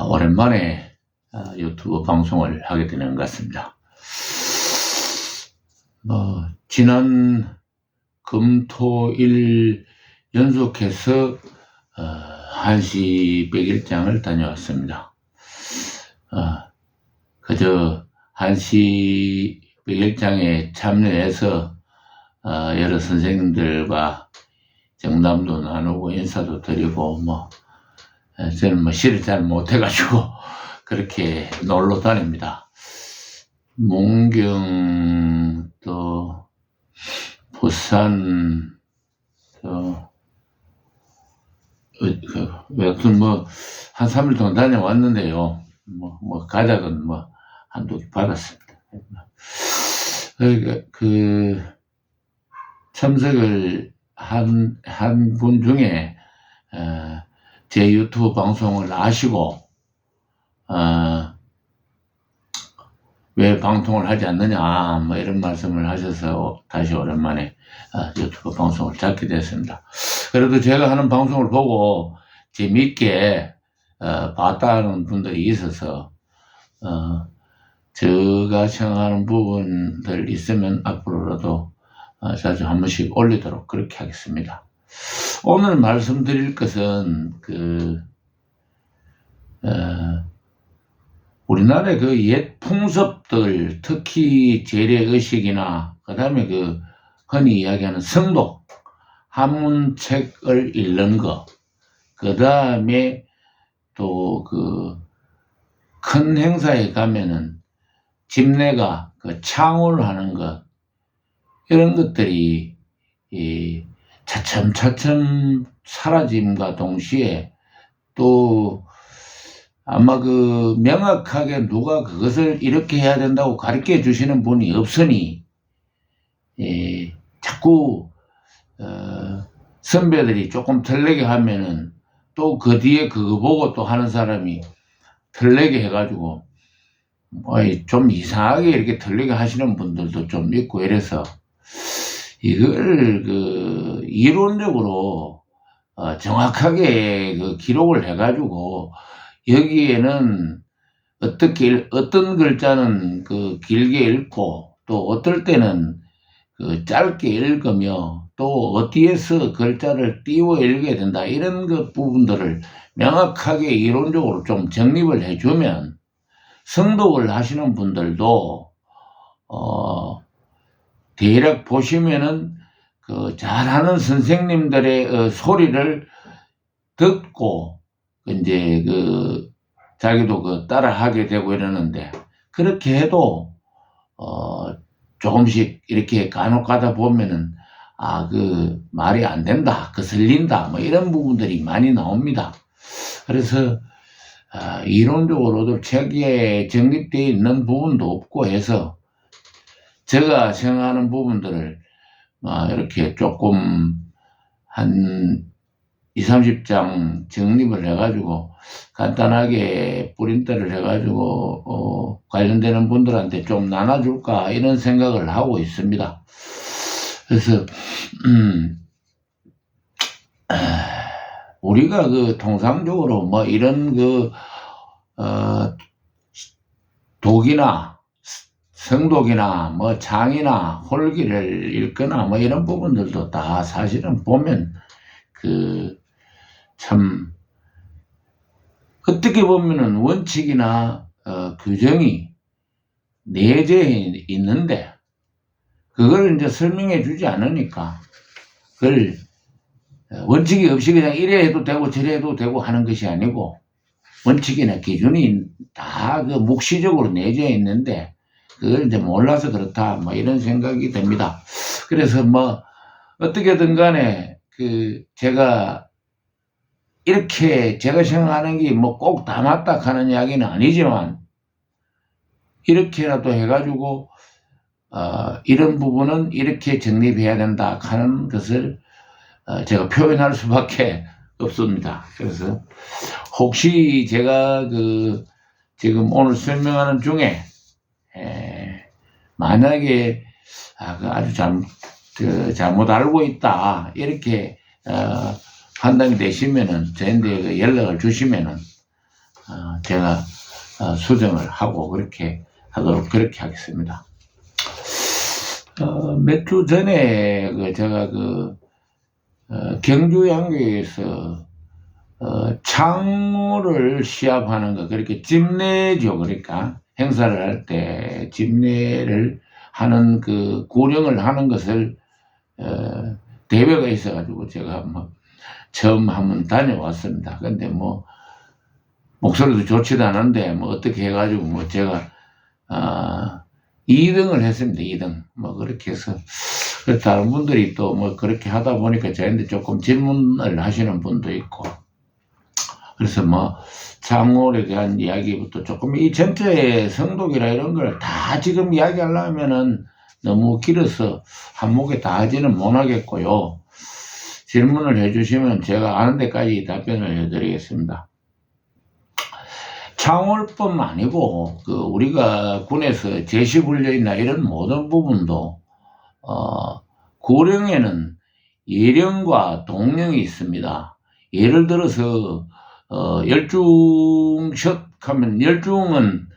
오랜만에 유튜브 방송을 하게 되는 것 같습니다. 지난 금, 토, 일 연속해서 한시 백일장을 다녀왔습니다. 그저 한시 백일장에 참여해서 여러 선생님들과 정담도 나누고 인사도 드리고 저는 시를 잘 못해가지고 그렇게 놀러 다닙니다. 문경 또 부산 또 여튼 한 3일 동안 다녀왔는데요. 가작은 한두 개 받았습니다. 그 참석을 한 분 중에 제 유튜브 방송을 아시고 왜 방송을 하지 않느냐 이런 말씀을 하셔서 다시 오랜만에 유튜브 방송을 찾게 됐습니다. 그래도 제가 하는 방송을 보고 재미있게 봤다는 분들이 있어서 제가 생각하는 부분들 있으면 앞으로라도 자주 한 번씩 올리도록 그렇게 하겠습니다. 오늘 말씀드릴 것은 우리나라의 그 옛 풍습들, 특히 재래의식이나 그 다음에 흔히 이야기하는 성도, 한문책을 읽는 것, 그 다음에 또 큰 행사에 가면은 집내가 창을 하는 것, 이런 것들이 차츰차츰 사라짐과 동시에 또 아마 명확하게 누가 그것을 이렇게 해야 된다고 가르쳐 주시는 분이 없으니 자꾸 선배들이 조금 털내게 하면은 또 그 뒤에 그거 보고 또 하는 사람이 털내게 해가지고 좀 이상하게 이렇게 털내게 하시는 분들도 좀 있고 이래서 이걸 이론적으로 정확하게 기록을 해가지고 여기에는 어떤 글자는 길게 읽고 또 어떨 때는 짧게 읽으며 또 어디에서 글자를 띄워 읽어야 된다 이런 부분들을 명확하게 이론적으로 좀 정립을 해주면 성독을 하시는 분들도 대략 보시면은 잘하는 선생님들의 소리를 듣고 이제 자기도 따라 하게 되고 이러는데, 그렇게 해도 조금씩 이렇게 간혹 가다 보면은 말이 안 된다, 거슬린다 이런 부분들이 많이 나옵니다. 그래서 이론적으로도 책에 정립되어 있는 부분도 없고 해서 제가 생각하는 부분들을 이렇게 조금 한 20-30장 정립을 해가지고 간단하게 프린트를 해가지고 관련되는 분들한테 좀 나눠줄까 이런 생각을 하고 있습니다. 그래서 우리가 통상적으로 이런 독이나 성독이나 장이나 홀기를 읽거나 이런 부분들도 다 사실은 보면 참 어떻게 보면은 원칙이나 규정이 내재해 있는데 그걸 이제 설명해 주지 않으니까 그걸 원칙이 없이 그냥 이래 해도 되고 저래 해도 되고 하는 것이 아니고 원칙이나 기준이 다 묵시적으로 내재해 있는데 그걸 이제 몰라서 그렇다 이런 생각이 듭니다. 그래서 어떻게든 간에 제가 이렇게 제가 생각하는 게 꼭 다 맞다 하는 이야기는 아니지만 이렇게라도 해가지고 이런 부분은 이렇게 정립해야 된다 하는 것을 제가 표현할 수밖에 없습니다. 그래서 혹시 제가 지금 오늘 설명하는 중에 만약에 아주 잘못 알고 있다 이렇게 판단이 되시면은 저한테 연락을 주시면은 제가 수정을 하고 그렇게 하도록 그렇게 하겠습니다. 몇 주 전에 제가 경주 양교에서 창호를 시합하는 거 그렇게 집내죠. 그러니까 행사를 할 때 집내를 하는 구령을 하는 것을 대회가 있어가지고 제가 처음 한번 다녀왔습니다. 근데 목소리도 좋지도 않은데 어떻게 해가지고 제가 2등을 했습니다. 2등 그렇게 해서 다른 분들이 또 그렇게 하다 보니까 저한테 조금 질문을 하시는 분도 있고, 그래서 창홀에 대한 이야기부터 조금 이 전체 성독이라 이런 걸 다 지금 이야기하려면은 너무 길어서 한목에 다 하지는 못하겠고요. 질문을 해주시면 제가 아는 데까지 답변을 해드리겠습니다. 창홀뿐만 아니고 우리가 군에서 제시훈련이나 이런 모든 부분도 고령에는 예령과 동령이 있습니다. 예를 들어서 열중샷 하면 열중은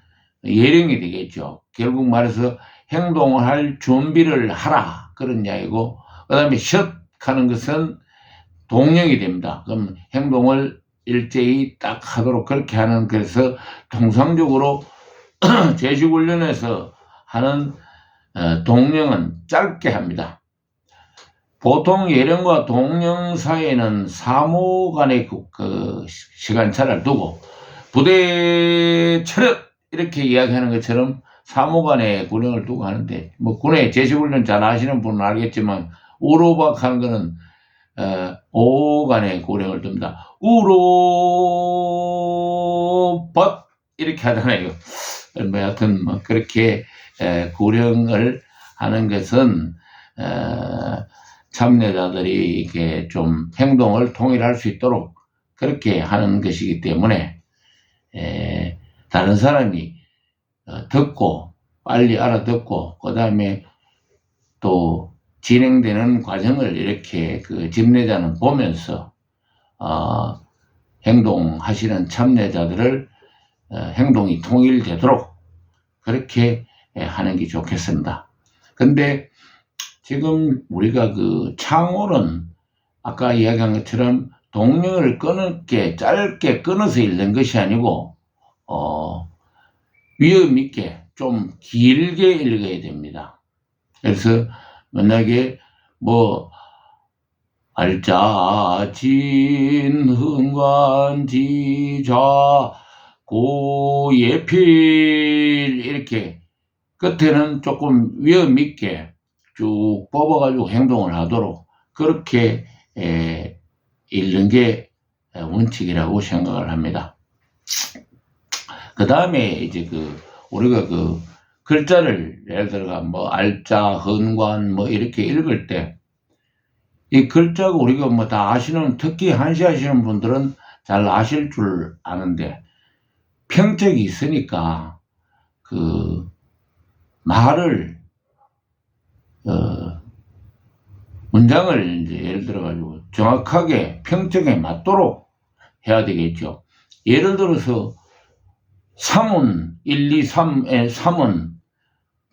예령이 되겠죠. 결국 말해서 행동을 할 준비를 하라 그런 이야기고, 그 다음에 샷 하는 것은 동령이 됩니다. 그럼 행동을 일제히 딱 하도록 그렇게 하는, 그래서 통상적으로 제식훈련에서 하는 동령은 짧게 합니다. 보통 예령과 동령 사이에는 사모 간의 시간차를 두고 부대 차렷 이렇게 이야기하는 것처럼 사모 간의 군령을 두고 하는데, 군에 제식훈련 잘 아시는 분은 알겠지만 우로박 하는 거는 5간의 고령을 둡니다. 우로밭 이렇게 하잖아요. 하여튼 그렇게 고령을 하는 것은 참여자들이 이렇게 좀 행동을 통일할 수 있도록 그렇게 하는 것이기 때문에 다른 사람이 듣고 빨리 알아듣고 그 다음에 또 진행되는 과정을 이렇게 집례자는 보면서 행동하시는 참여자들을 행동이 통일되도록 그렇게 하는 게 좋겠습니다. 근데 지금 우리가 창홀은 아까 이야기한 것처럼 동령을 짧게 끊어서 읽는 것이 아니고 위험 있게 좀 길게 읽어야 됩니다. 그래서 만약에 알자 진 흥관 지자 고예필 이렇게 끝에는 조금 위험 있게 쭉 뽑아가지고 행동을 하도록 그렇게 읽는 게 원칙이라고 생각을 합니다. 그 다음에 이제 우리가 글자를 예를 들어가 알자, 헌관 이렇게 읽을 때 이 글자가 우리가 다 아시는, 특히 한시 하시는 분들은 잘 아실 줄 아는데 평책이 있으니까 말을 문장을 이제 예를 들어 가지고 정확하게 평책에 맞도록 해야 되겠죠. 예를 들어서 3은 1, 2, 3의 3은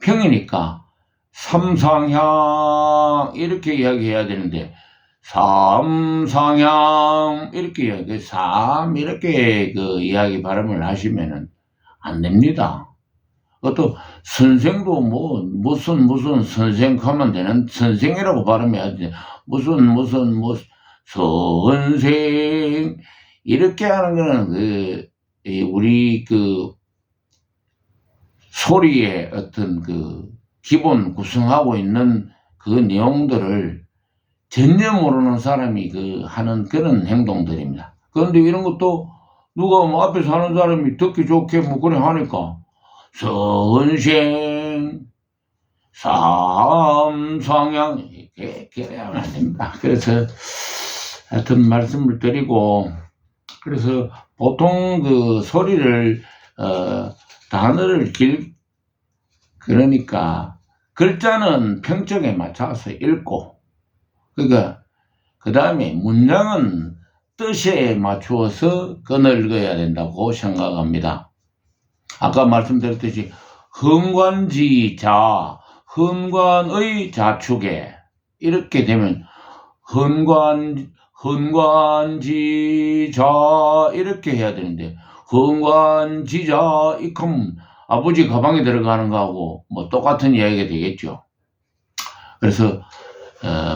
평이니까 삼상향 이렇게 이야기해야 되는데 삼상향 이렇게 이야기, 이렇게 이야기 발음을 하시면은 안 됩니다. 또 선생도 무슨 선생 하면 되는, 선생이라고 발음해야지 무슨 선생 이렇게 하는 거는 우리 소리의 어떤 기본 구성하고 있는 내용들을 전혀 모르는 사람이 하는 그런 행동들입니다. 그런데 이런 것도 누가 앞에서 하는 사람이 듣기 좋게 그래 하니까 선생 삼상향 이렇게 하면 안 됩니다. 그래서 하여튼 말씀을 드리고, 그래서 보통 소리를 단어를 그러니까 글자는 평적에 맞춰서 읽고, 그 다음에 문장은 뜻에 맞추어서 끈을 그어야 된다고 생각합니다. 아까 말씀드렸듯이 헌관지자, 헌관의 자축에 이렇게 되면 헌관지자 이렇게 해야 되는데 헌관지자 이컴 아버지 가방에 들어가는 거하고 뭐 똑같은 이야기가 되겠죠. 그래서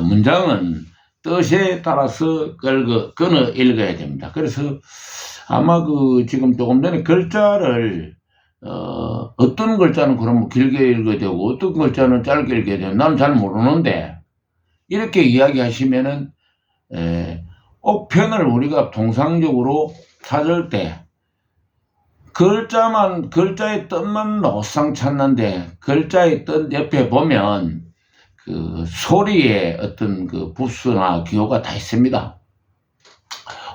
문장은 뜻에 따라서 끊어 읽어야 됩니다. 그래서 아마 지금 조금 전에 글자를 어떤 글자는 그럼 길게 읽어야 되고 어떤 글자는 짧게 읽어야 되고 나는 잘 모르는데 이렇게 이야기하시면은 억편을 우리가 통상적으로 찾을 때 글자의 뜻만 노상 찾는데 글자의 뜻 옆에 보면 그 소리의 어떤 그 부수나 기호가 다 있습니다.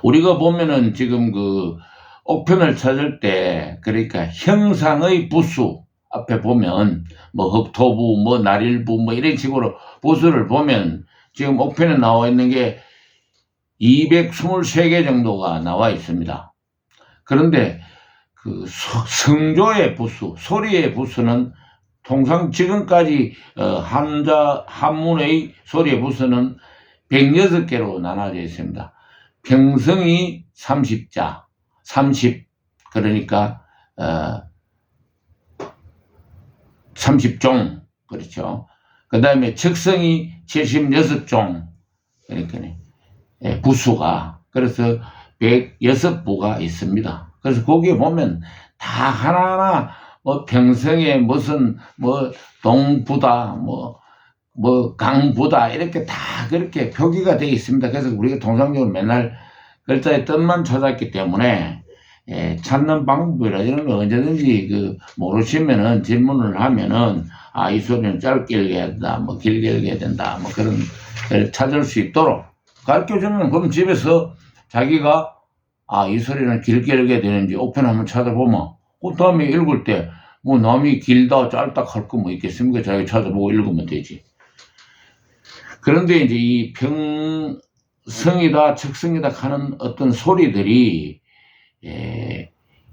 우리가 보면은 지금 억편을 찾을 때 그러니까 형상의 부수 앞에 보면 뭐 흑토부 뭐 날일부 뭐 이런 식으로 부수를 보면 지금 억편에 나와 있는 게 223개 정도가 나와 있습니다. 그런데 성조의 부수, 소리의 부수는 통상 지금까지 한문의 소리의 부수는 106개로 나눠져 있습니다. 평성이 30자, 30 그러니까 30종 그렇죠. 그 다음에 척성이 76종 그러니까 부수가 그래서 106부가 있습니다. 그래서 거기에 보면 다 하나하나 뭐 평성에 무슨 뭐 동부다 뭐 강부다 이렇게 다 그렇게 표기가 되어 있습니다. 그래서 우리가 통상적으로 맨날 글자의 뜻만 찾았기 때문에 찾는 방법이라 이런 거 언제든지 모르시면은 질문을 하면은 이 소리는 짧게 읽어야 된다 뭐 길게 읽어야 된다 뭐 그런 걸 찾을 수 있도록 가르쳐 주면 그럼 집에서 자기가 이 소리는 길게 읽어야 되는지 억편 한번 찾아보면 그 다음에 읽을 때 뭐 남이 길다 짧다 할 거 뭐 있겠습니까? 자기 찾아보고 읽으면 되지. 그런데 이제 이 평성이다 척성이다 하는 어떤 소리들이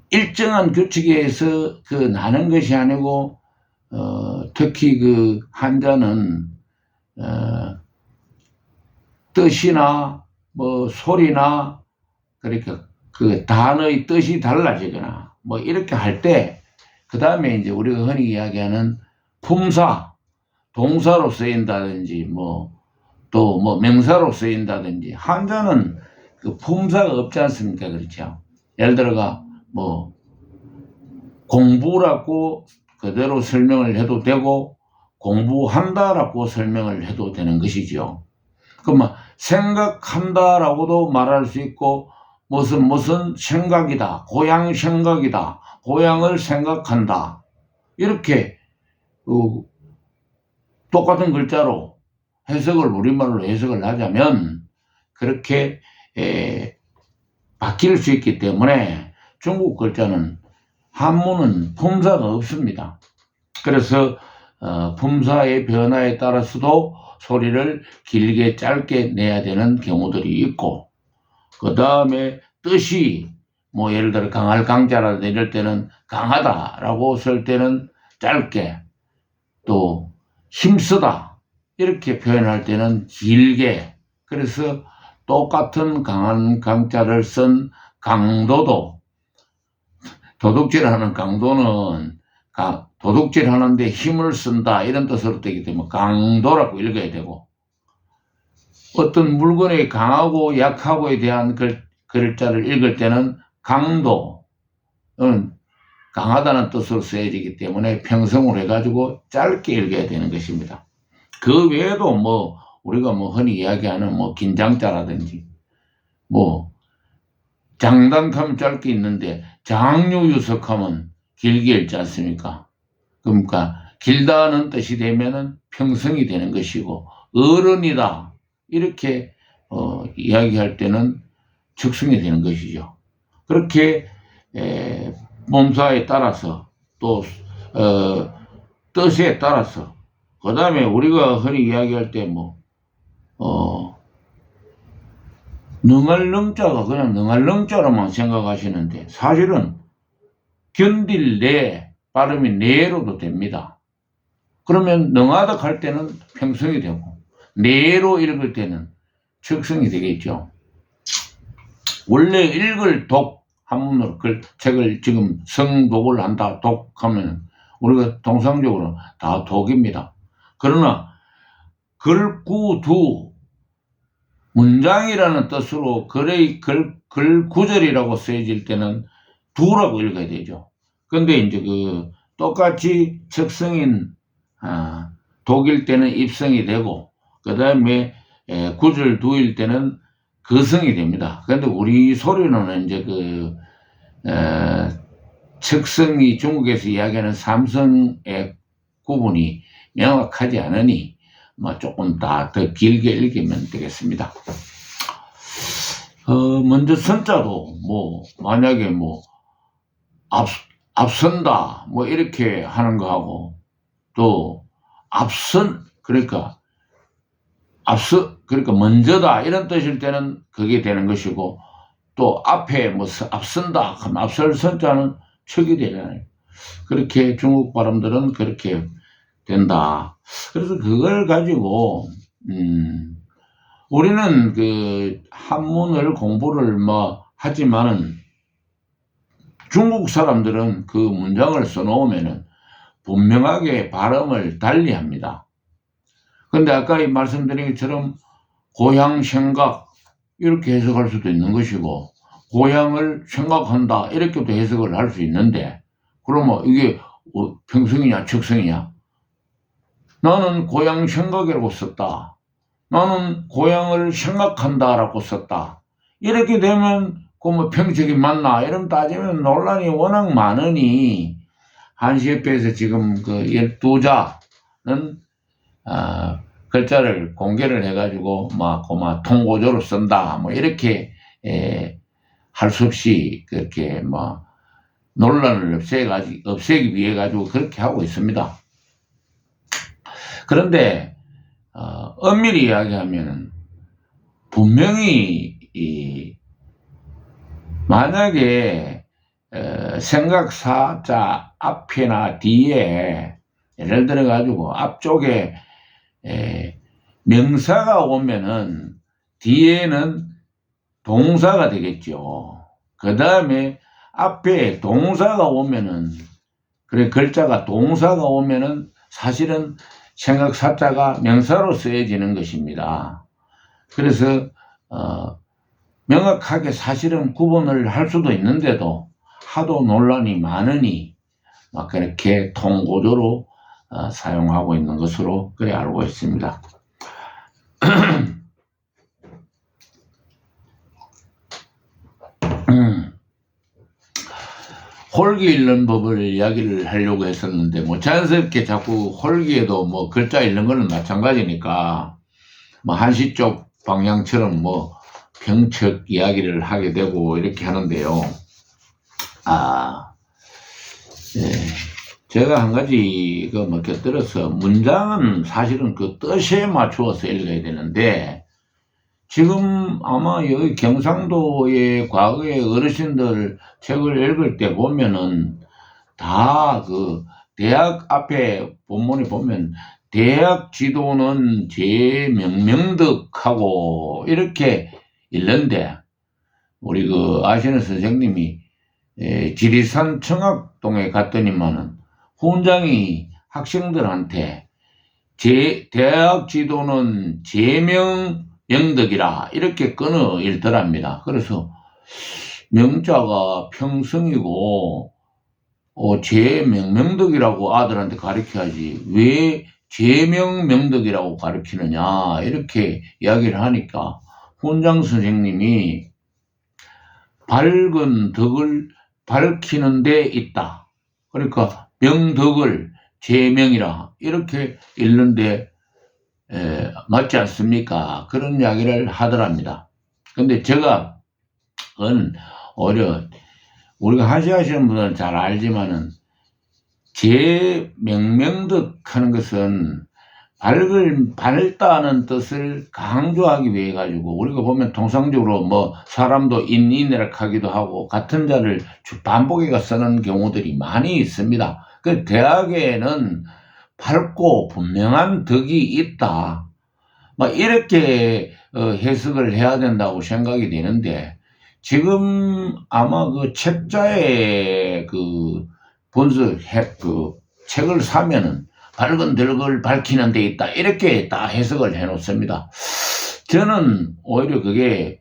일정한 규칙에 의해서 나는 것이 아니고 특히 한자는 뜻이나 뭐 소리나 그러니까 단어의 뜻이 달라지거나 뭐 이렇게 할 때 그 다음에 이제 우리가 흔히 이야기하는 품사 동사로 쓰인다든지 또 명사로 쓰인다든지 한자는 품사가 없지 않습니까? 그렇죠. 예를 들어가 공부라고 그대로 설명을 해도 되고 공부한다라고 설명을 해도 되는 것이죠. 그러면 생각한다라고도 말할 수 있고 무슨 생각이다, 고향 생각이다, 고향을 생각한다 이렇게 똑같은 글자로 우리말로 해석을 하자면 그렇게 바뀔 수 있기 때문에 중국 글자는 한문은 품사가 없습니다. 그래서 품사의 변화에 따라서도 소리를 길게 짧게 내야 되는 경우들이 있고 그 다음에 뜻이 예를 들어 강할 강자라든지 이럴 때는 강하다라고 쓸 때는 짧게 또 힘쓰다 이렇게 표현할 때는 길게 그래서 똑같은 강한 강자를 쓴 강도도 도둑질하는 강도는 도둑질하는데 힘을 쓴다 이런 뜻으로 되기 때문에 강도라고 읽어야 되고 어떤 물건의 강하고 약하고에 대한 글자를 읽을 때는 강도는 강하다는 뜻으로 쓰여지기 때문에 평성으로 해가지고 짧게 읽어야 되는 것입니다. 그 외에도 우리가 흔히 이야기하는 긴장자라든지 장단하면 짧게 있는데 장유유석하면 길게 읽지 않습니까? 그러니까 길다는 뜻이 되면은 평성이 되는 것이고 어른이다 이렇게 이야기할 때는 척성이 되는 것이죠. 그렇게 몸사에 따라서 또 뜻에 따라서 그 다음에 우리가 흔히 이야기할 때 능할 능자가 그냥 능할 능자로만 생각하시는데 사실은 견딜 내 발음이 내로도 됩니다. 그러면 능하다 할 때는 평성이 되고 내로 읽을 때는 척성이 되겠죠. 원래 읽을 독 한문으로 책을 지금 성독을 한다 독하면 우리가 통상적으로 다 독입니다. 그러나 글구두 문장이라는 뜻으로 글 구절이라고 쓰여질 때는 두라고 읽어야 되죠. 근데 이제 똑같이 척성인 독일 때는 입성이 되고 그 다음에 구절 두일 때는 거성이 됩니다. 그런데 우리 소리로는 이제 척성이 중국에서 이야기하는 삼성의 구분이 명확하지 않으니 조금 더 길게 읽으면 되겠습니다. 먼저 선자도 만약에 앞선다 이렇게 하는 거하고 또 그러니까 먼저다 이런 뜻일 때는 그게 되는 것이고 또 앞에 앞선다 하면 앞설 선자는 척이 되잖아요. 그렇게 중국 발음들은 그렇게 된다. 그래서 그걸 가지고 우리는 한문을 공부를 하지만은 중국 사람들은 그 문장을 써놓으면은 분명하게 발음을 달리 합니다. 근데 아까 말씀드린 것처럼 고향 생각 이렇게 해석할 수도 있는 것이고 고향을 생각한다 이렇게도 해석을 할 수 있는데 그러면 이게 평성이냐 척성이냐? 나는 고향 생각이라고 썼다. 나는 고향을 생각한다라고 썼다. 이렇게 되면 평책이 맞나? 이런 따지면 논란이 워낙 많으니 한시협회에서 지금 12자는 글자를 공개를 해가지고 통고조로 쓴다 이렇게 할 수 없이 그렇게 논란을 없애기 위해 가지고 그렇게 하고 있습니다. 그런데 엄밀히 이야기하면 분명히 만약에 생각사자 앞이나 뒤에 예를 들어 가지고 앞쪽에 명사가 오면은 뒤에는 동사가 되겠죠. 그 다음에 앞에 동사가 오면은 글자가 동사가 오면은 사실은 생각사자가 명사로 쓰여지는 것입니다. 그래서 명확하게 사실은 구분을 할 수도 있는데도 하도 논란이 많으니 그렇게 통고조로 사용하고 있는 것으로 그래 알고 있습니다. 홀기 읽는 법을 이야기를 하려고 했었는데 자연스럽게 자꾸 홀기에도 글자 읽는 거는 마찬가지니까 한시 쪽 방향처럼 평척 이야기를 하게 되고 이렇게 하는데요. 제가 한 가지 곁들여서 문장은 사실은 그 뜻에 맞추어서 읽어야 되는데 지금 아마 여기 경상도의 과거의 어르신들 책을 읽을 때 보면은 다 대학 앞에 본문에 보면 대학 지도는 제명명득하고 이렇게 읽는데 우리 아시는 선생님이 지리산 청학동에 갔더니만은 훈장이 학생들한테 대학 지도는 제명명득이라 이렇게 끊어 읽더랍니다. 그래서 명자가 평성이고 제명명득이라고 아들한테 가르쳐야지 왜 제명명득이라고 가르치느냐 이렇게 이야기를 하니까 훈장 선생님이 밝은 덕을 밝히는 데 있다. 그러니까 명덕을 제명이라 이렇게 읽는데 맞지 않습니까? 그런 이야기를 하더랍니다. 근데 제가 오히려 우리가 하시는 분들은 잘 알지만은 제명명득 하는 것은 밝다는 뜻을 강조하기 위해 가지고 우리가 보면 통상적으로 뭐 사람도 인이라 하기도 하고 같은 자를 반복해서 쓰는 경우들이 많이 있습니다. 그 대학에는 밝고 분명한 덕이 있다. 막 이렇게 해석을 해야 된다고 생각이 되는데 지금 아마 그 책자의 그 책을 사면은 밝은 덕을 밝히는 데 있다 이렇게 다 해석을 해 놓습니다. 저는 오히려 그게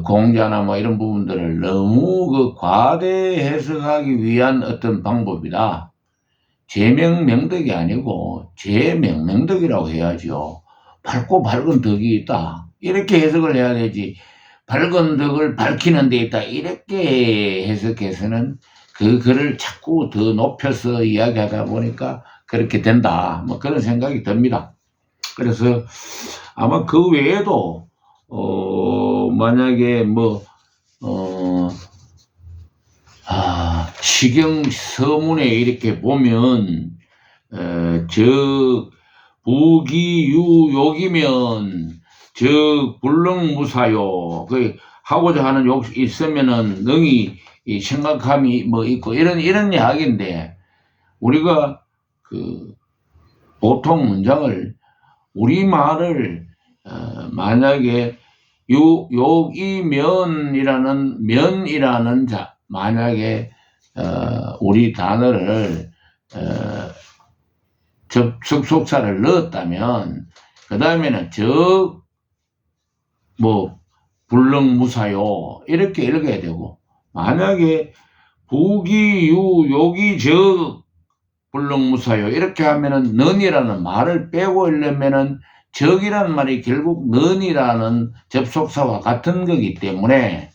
공자나 뭐 이런 부분들을 너무 과대 해석하기 위한 어떤 방법이다. 제명명덕이 아니고 제명명덕이라고 해야죠. 밝고 밝은 덕이 있다 이렇게 해석을 해야 되지, 밝은 덕을 밝히는 데 있다 이렇게 해석해서는 그 글을 자꾸 더 높여서 이야기하다 보니까 그렇게 된다, 뭐 그런 생각이 듭니다. 그래서 아마 그 외에도 만약에 뭐 시경 서문에 이렇게 보면 부기유 욕이면 불능무사요, 그 하고자 하는 욕 있으면은 능히 생각함이 뭐 있고 이런 이야기인데, 우리가 그 보통 문장을 우리말을 만약에 면이라는 자 만약에 우리 단어를 접속사를 넣었다면 그 다음에는 불능무사요 이렇게 읽어야 되고, 만약에 부기유 욕이 불능무사요 이렇게 하면은 는이라는 말을 빼고 읽으면은 적이라는 말이 결국 는이라는 접속사와 같은 거기 때문에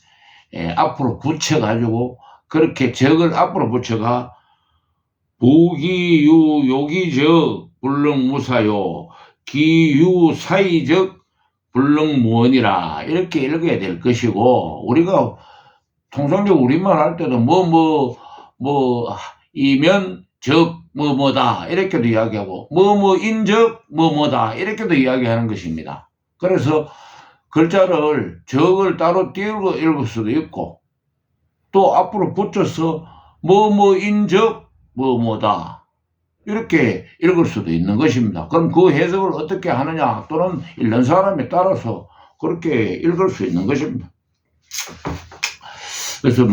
앞으로 붙여가지고 그렇게 적을 앞으로 붙여가 부기유 욕이적 불능무사요 기유사이적 불능무언이라 이렇게 읽어야 될 것이고, 우리가 통상적으로 우리말 할 때도 이면 적 뭐뭐다 이렇게도 이야기하고 인적 뭐뭐다 이렇게도 이야기하는 것입니다. 그래서 글자를 적을 따로 띄우고 읽을 수도 있고 또 앞으로 붙여서 인적 뭐뭐다 이렇게 읽을 수도 있는 것입니다. 그럼 그 해석을 어떻게 하느냐 또는 읽는 사람에 따라서 그렇게 읽을 수 있는 것입니다. 그래서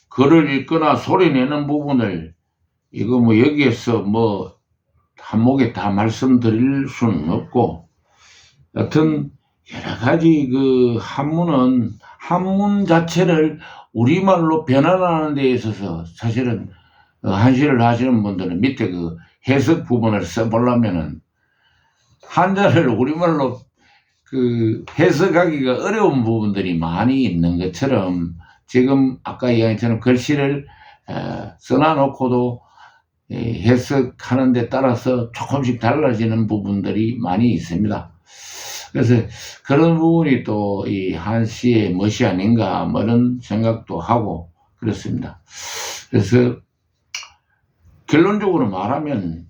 글을 읽거나 소리 내는 부분을 여기에서 한목에 다 말씀드릴 수는 없고, 여튼 여러 가지 한문 자체를 우리말로 변환하는 데 있어서 사실은 한시를 하시는 분들은 밑에 해석 부분을 써보려면은 한자를 우리말로 해석하기가 어려운 부분들이 많이 있는 것처럼 지금 아까 이야기처럼 글씨를 써놔놓고도 해석하는 데 따라서 조금씩 달라지는 부분들이 많이 있습니다. 그래서 그런 부분이 또 이 한시의 멋이 아닌가 이런 생각도 하고 그렇습니다. 그래서 결론적으로 말하면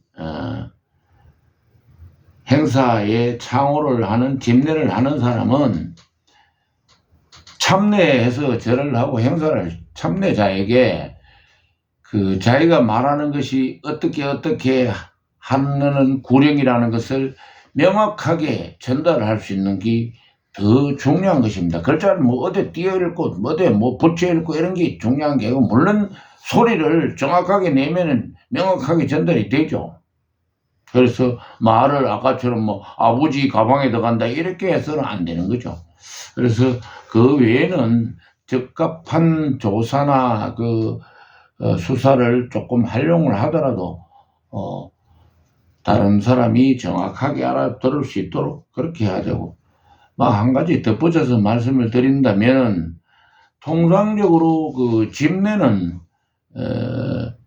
행사에 창호를 하는 집례를 하는 사람은 참례해서 절을 하고 행사를 참례자에게 자기가 말하는 것이 어떻게 하는 구령이라는 것을 명확하게 전달할 수 있는 게 더 중요한 것입니다. 글자를 어디 띄어 읽고 어디 붙여 읽고 이런 게 중요한 게 아니고, 물론 소리를 정확하게 내면은 명확하게 전달이 되죠. 그래서 말을 아까처럼 아버지 가방에 들어간다 이렇게 해서는 안 되는 거죠. 그래서 그 외에는 적합한 조사나 수사를 조금 활용을 하더라도 다른 사람이 정확하게 알아들을 수 있도록 그렇게 해야 되고, 한 가지 덧붙여서 말씀을 드린다면 통상적으로 집례는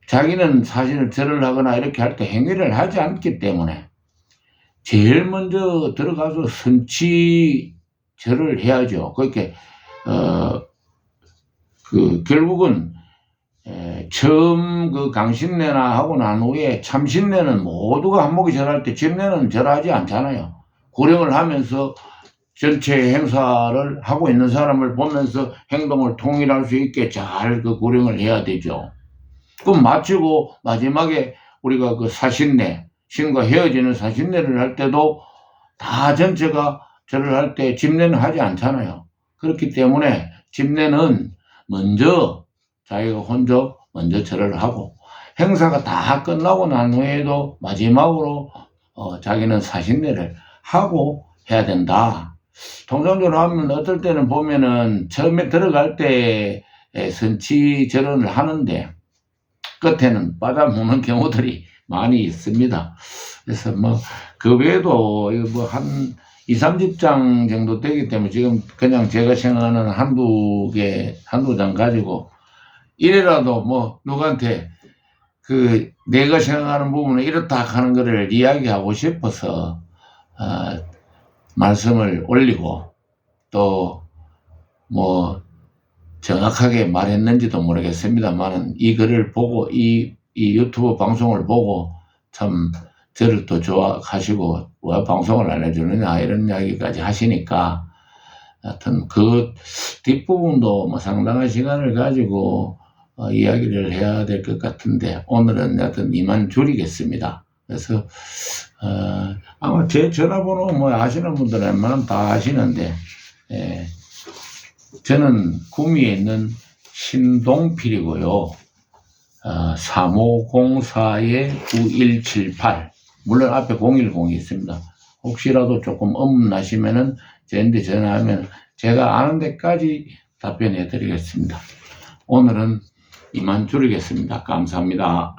자기는 사실 절을 하거나 이렇게 할 때 행위를 하지 않기 때문에 제일 먼저 들어가서 선치절을 해야죠. 그렇게 결국은 처음 그 강신례나 하고 난 후에 참신례는 모두가 한목이 절할 때 집례는 절하지 않잖아요. 구령을 하면서 전체 행사를 하고 있는 사람을 보면서 행동을 통일할 수 있게 잘 그 구령을 해야 되죠. 그럼 마치고 마지막에 우리가 그 사신례, 신과 헤어지는 사신례를 할 때도 다 전체가 절을 할 때 집례는 하지 않잖아요. 그렇기 때문에 집례는 먼저 자기가 혼자 먼저 절을 하고 행사가 다 끝나고 난 후에도 마지막으로 자기는 사신례를 하고 해야 된다. 통상적으로 하면 어떨 때는 보면은 처음에 들어갈 때 선치 절언을 하는데 끝에는 빠져먹는 경우들이 많이 있습니다. 그래서 뭐 그 외에도 뭐 한 2, 30장 정도 되기 때문에 지금 그냥 제가 생각하는 한두 장 가지고 이래라도 뭐 누구한테 그 내가 생각하는 부분은 이렇다 하는 거를 이야기하고 싶어서 말씀을 올리고 또 뭐 정확하게 말했는지도 모르겠습니다만 이 글을 보고 이 유튜브 방송을 보고 참 저를 또 좋아하시고 왜 방송을 안 해주느냐 이런 이야기까지 하시니까 하여튼 그 뒷부분도 뭐 상당한 시간을 가지고 이야기를 해야 될 것 같은데 오늘은 하여튼 이만 줄이겠습니다. 그래서 아마 제 전화번호 뭐 아시는 분들은 웬만하면 다 아시는데 저는 구미에 있는 신동필이고요. 3504-9178 물론 앞에 010이 있습니다. 혹시라도 조금 나시면은 저한테 전화하면 제가 아는 데까지 답변해 드리겠습니다. 오늘은 이만 줄이겠습니다. 감사합니다.